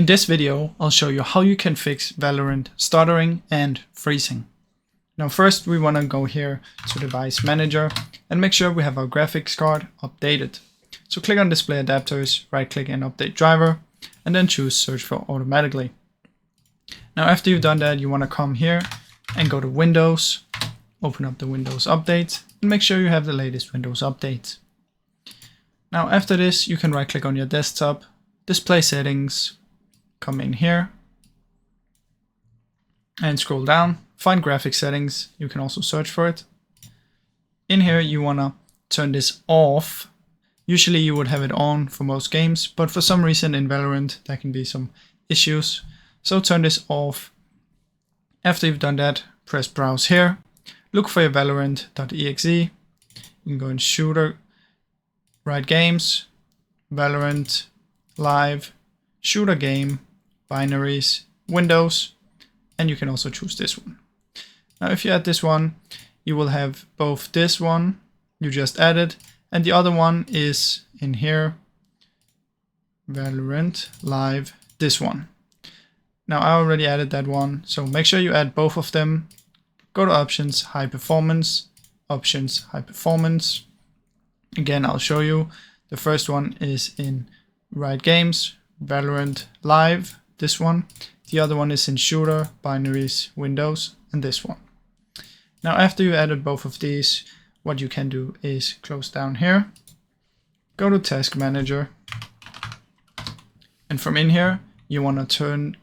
In this video, I'll show you how you can fix Valorant stuttering and freezing. Now first we want to go here to Device Manager and make sure we have our graphics card updated. So click on Display Adapters, right click and Update Driver, and then choose Search for Automatically. Now after you've done that, you want to come here and go to Windows, open up the Windows Update, and make sure you have the latest Windows Update. Now after this, you can right click on your desktop, Display Settings, come in here and scroll down, find graphic settings. You can also search for it. In here you want to turn this off. Usually you would have it on for most games, but for some reason in Valorant there can be some issues. So turn this off. After you've done that, press browse here, look for your valorant.exe. You can go in Shooter, write Games, Valorant, Live, Shooter Game, Binaries, Windows, and you can also choose this one. Now if you add this one, you will have both this one you just added and the other one is in here, Valorant, Live, this one. Now I already added that one, so make sure you add both of them. Go to Options, High Performance, Options, High Performance. Again, I'll show you. The first one is in Write Games, Valorant, Live, this one. The other one is in Shooter, Binaries, Windows, and this one. Now after you added both of these, what you can do is close down here, go to Task Manager, and from in here you want to turn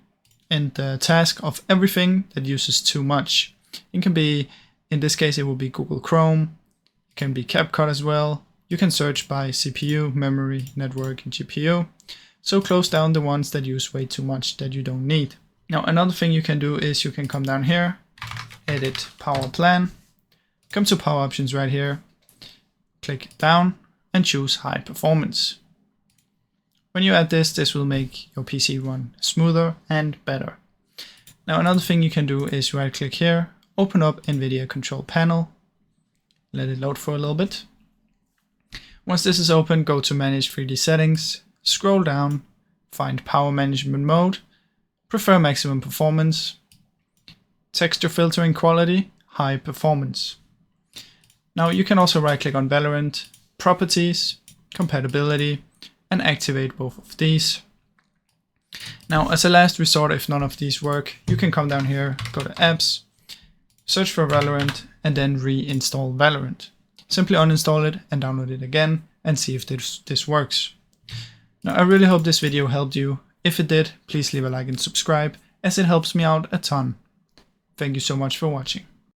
in the task of everything that uses too much. It can be, in this case it will be Google Chrome, it can be CapCut as well. You can search by CPU, memory, network, and GPU. So close down the ones that use way too much that you don't need. Now another thing you can do is you can come down here, edit Power Plan, come to Power Options right here, click down and choose High Performance. When you add this, this will make your PC run smoother and better. Now another thing you can do is right click here, open up NVIDIA Control Panel, let it load for a little bit. Once this is open, go to Manage 3D Settings, scroll down, find Power Management Mode, prefer Maximum Performance, Texture Filtering Quality, High Performance. Now you can also right click on Valorant, Properties, Compatibility, and activate both of these. Now as a last resort, if none of these work, you can come down here, go to Apps, search for Valorant, and then reinstall Valorant. Simply uninstall it and download it again and see if this works. Now I really hope this video helped you. If it did, please leave a like and subscribe, as it helps me out a ton. Thank you so much for watching.